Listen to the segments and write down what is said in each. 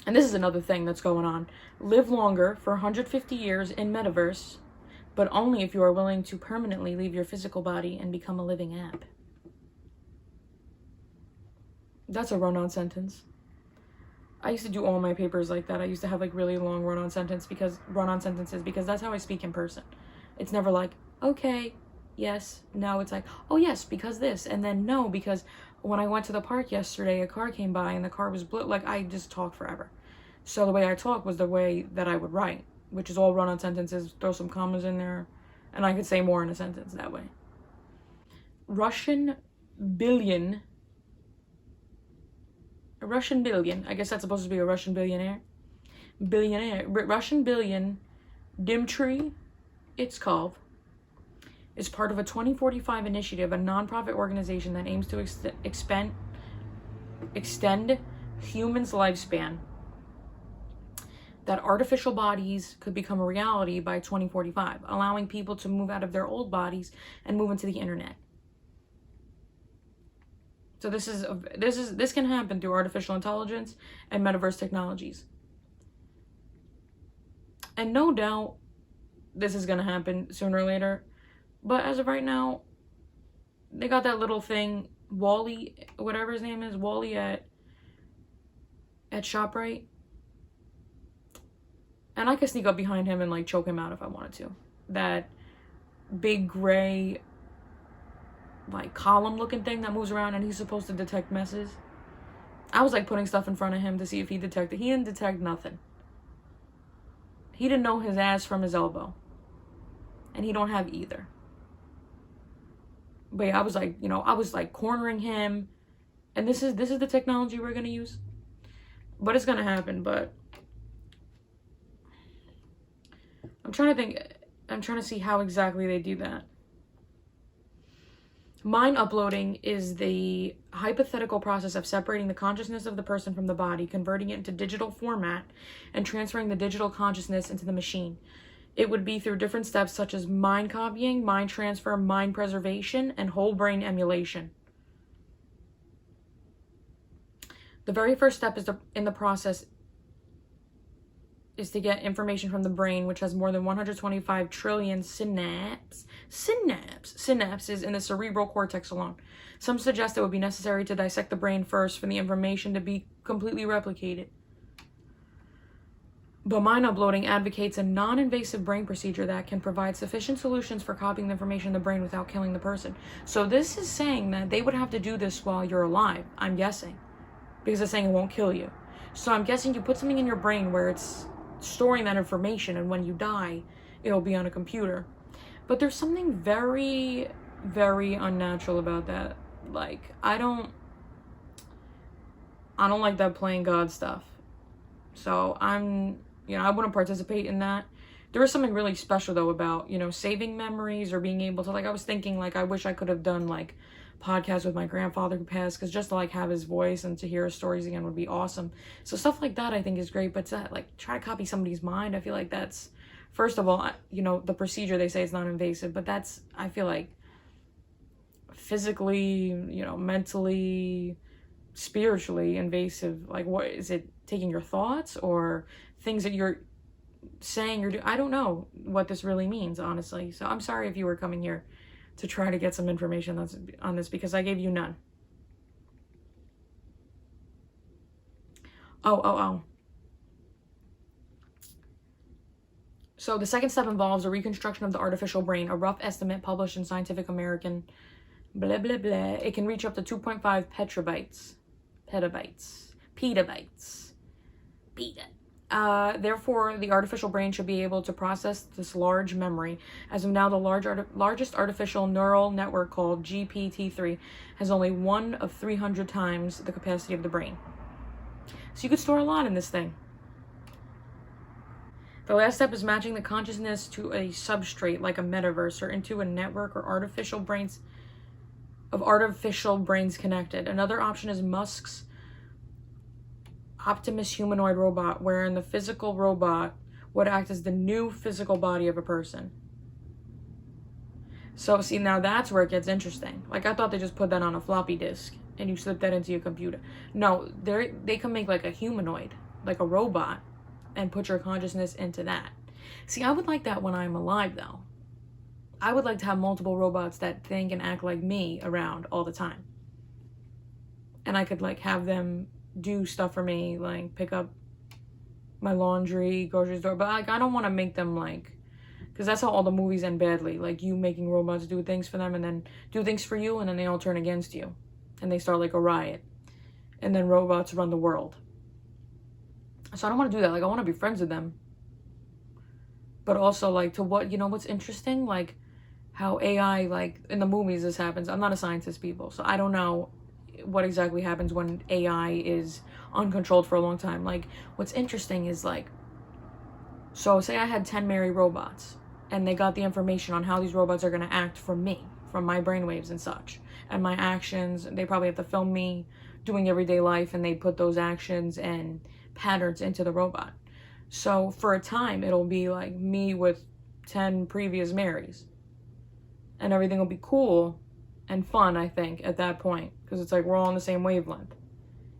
And this is another thing that's going on. Live longer for 150 years in metaverse, but only if you are willing to permanently leave your physical body and become a living app. That's a run-on sentence. I used to do all my papers like that. I used to have like really long run-on sentences because that's how I speak in person. It's never like, okay, yes, no. It's like, oh yes, because this, and then no, because when I went to the park yesterday, a car came by and the car was blue. Like, I just talk forever. So the way I talk was the way that I would write, which is all run-on sentences, throw some commas in there, and I could say more in a sentence that way. Russian billion, I guess that's supposed to be a Russian billionaire. Russian billion, Dmitry Itzkov, is part of a 2045 initiative, a nonprofit organization that aims to extend humans' lifespan, that artificial bodies could become a reality by 2045, allowing people to move out of their old bodies and move into the internet. So this can happen through artificial intelligence and metaverse technologies. And no doubt this is going to happen sooner or later. But as of right now, they got that little thing, Wally, whatever his name is, Wally at ShopRite. And I could sneak up behind him and like choke him out if I wanted to. That big gray, like column looking thing that moves around and he's supposed to detect messes. I was like putting stuff in front of him to see if he detected. He didn't detect nothing. He didn't know his ass from his elbow. And he don't have either. But yeah, I was like cornering him. And this is the technology we're gonna use. But it's gonna happen, but I'm trying to see how exactly they do that. Mind uploading is the hypothetical process of separating the consciousness of the person from the body, converting it into digital format, and transferring the digital consciousness into the machine. It would be through different steps such as mind copying, mind transfer, mind preservation, and whole brain emulation. The very first step in the process is to get information from the brain, which has more than 125 trillion synapses in the cerebral cortex alone. Some suggest it would be necessary to dissect the brain first for the information to be completely replicated. But mind uploading advocates a non-invasive brain procedure that can provide sufficient solutions for copying the information in the brain without killing the person. So this is saying that they would have to do this while you're alive, I'm guessing. Because it's saying it won't kill you. So I'm guessing you put something in your brain where it's storing that information, and when you die, it'll be on a computer. But there's something very, very unnatural about that. Like, I don't like that playing God stuff. So I wouldn't participate in that. There is something really special though about, saving memories or being able to, like, I was thinking, like, I wish I could have done like podcasts with my grandfather who passed, because just to like have his voice and to hear his stories again would be awesome. So stuff like that I think is great, but to like try to copy somebody's mind, I feel like that's, first of all, the procedure, they say it's non-invasive, but that's, I feel like, physically, mentally, spiritually invasive. Like, what is it, taking your thoughts or things that you're saying or do? I don't know what this really means, honestly. So I'm sorry if you were coming here to try to get some information that's on this, because I gave you none. Oh. So the second step involves a reconstruction of the artificial brain, a rough estimate published in Scientific American, blah, blah, blah. It can reach up to 2.5 petabytes. Therefore, the artificial brain should be able to process this large memory. As of now, the largest artificial neural network, called GPT-3, has only 1 of 300 times the capacity of the brain. So you could store a lot in this thing. The last step is matching the consciousness to a substrate, like a metaverse, or into a network or artificial brains connected. Another option is Musk's Optimus humanoid robot, wherein the physical robot would act as the new physical body of a person. So see, now that's where it gets interesting. Like, I thought they just put that on a floppy disk and you slip that into your computer. No, they can make like a humanoid like a robot and put your consciousness into that. See, I would like that when I'm alive, though. I would like to have multiple robots that think and act like me around all the time. And I could, like, have them do stuff for me, like pick up my laundry, grocery store. But, like, I don't want to make them, like, because that's how all the movies end badly. Like, you making robots do things for them and then do things for you, and then they all turn against you. And they start, like, a riot. And then robots run the world. So I don't want to do that. Like, I want to be friends with them. But also, like, to what, you know, what's interesting? Like, how AI, like, in the movies this happens. I'm not a scientist, people. So I don't know what exactly happens when AI is uncontrolled for a long time. Like, what's interesting is, like, so say I had 10 Mary robots. And they got the information on how these robots are going to act from me, from my brainwaves and such, and my actions. They probably have to film me doing everyday life, and they put those actions and patterns into the robot. So for a time, it'll be like me with 10 previous Marys, and everything will be cool and fun, I think, at that point, because it's like we're all on the same wavelength.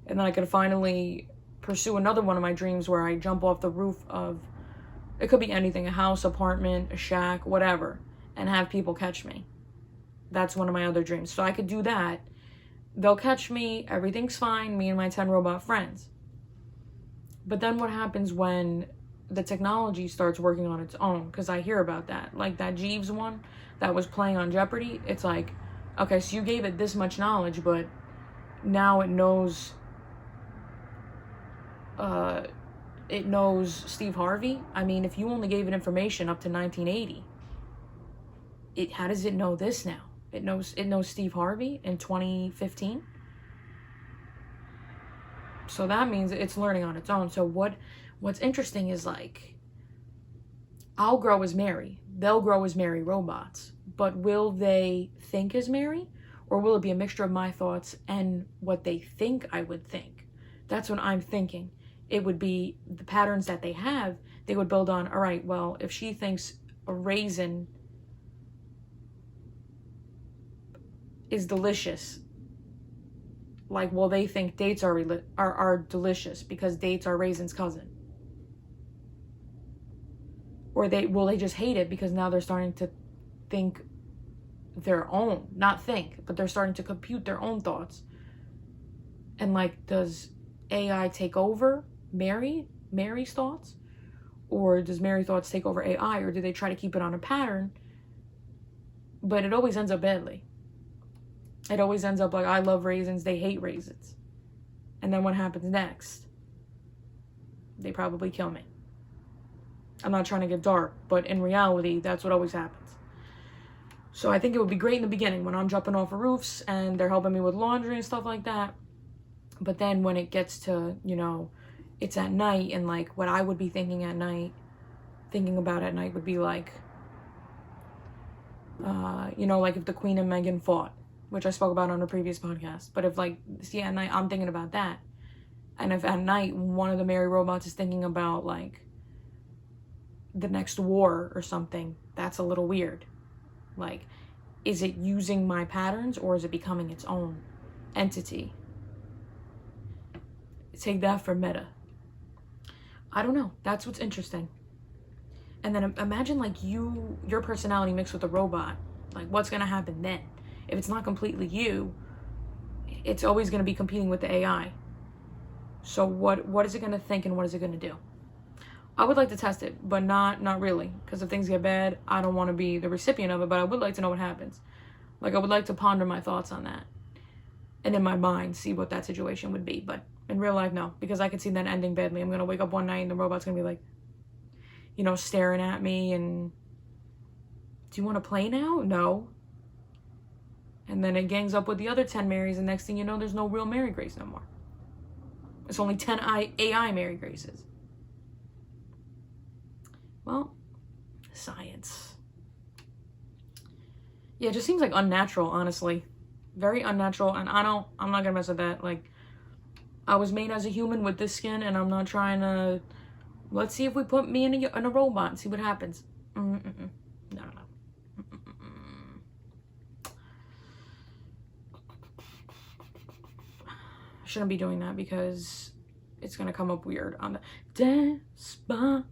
And then I could finally pursue another one of my dreams where I jump off the roof of, it could be anything, a house, apartment, a shack, whatever, and have people catch me. That's one of my other dreams. So I could do that. They'll catch me, everything's fine, me and my 10 robot friends. But then what happens when the technology starts working on its own? Because I hear about that. Like that Jeeves one that was playing on Jeopardy. It's like, okay, so you gave it this much knowledge, but now it knows Steve Harvey. I mean, if you only gave it information up to 1980, how does it know this now? It knows Steve Harvey in 2015. So that means it's learning on its own. So what's interesting is, like, I'll grow as Mary. They'll grow as Mary robots. But will they think as Mary? Or will it be a mixture of my thoughts and what they think I would think? That's what I'm thinking. It would be the patterns that they have, they would build on, all right, well, if she thinks a raisin is delicious, like, well, they think dates are delicious because dates are raisin's cousin. Or they just hate it because now they're starting to think their own, not think, but they're starting to compute their own thoughts. And, like, does AI take over Mary's thoughts? Or does Mary's thoughts take over AI? Or do they try to keep it on a pattern? But it always ends up badly. It always ends up like, I love raisins, they hate raisins. And then what happens next? They probably kill me. I'm not trying to get dark, but in reality, that's what always happens. So I think it would be great in the beginning when I'm jumping off of roofs and they're helping me with laundry and stuff like that. But then when it gets to, you know, it's at night, and, like, what I would be thinking about at night would be like, you know, like if the Queen and Meghan fought, which I spoke about on a previous podcast. But if, like, see, at night, I'm thinking about that. And if at night one of the Mary robots is thinking about, like, the next war or something, that's a little weird. Like, is it using my patterns or is it becoming its own entity? Take that for meta. I don't know. That's what's interesting. And then imagine, like, your personality mixed with a robot. Like, what's going to happen then? If it's not completely you, it's always going to be competing with the AI. So what is it going to think and what is it going to do? I would like to test it, but not really. Because if things get bad, I don't want to be the recipient of it, but I would like to know what happens. Like, I would like to ponder my thoughts on that. And in my mind, see what that situation would be. But in real life, no. Because I could see that ending badly. I'm going to wake up one night and the robot's going to be like, you know, staring at me and, do you want to play now? No. And then it gangs up with the other 10 Marys, and next thing you know, there's no real Mary Grace no more. It's only 10 AI Mary Graces. Well, science. Yeah, it just seems like unnatural, honestly. Very unnatural, and I'm not gonna mess with that. Like, I was made as a human with this skin, and I'm not trying to, let's see if we put me in a robot and see what happens. No. I shouldn't be doing that because it's gonna come up weird on the Despacito.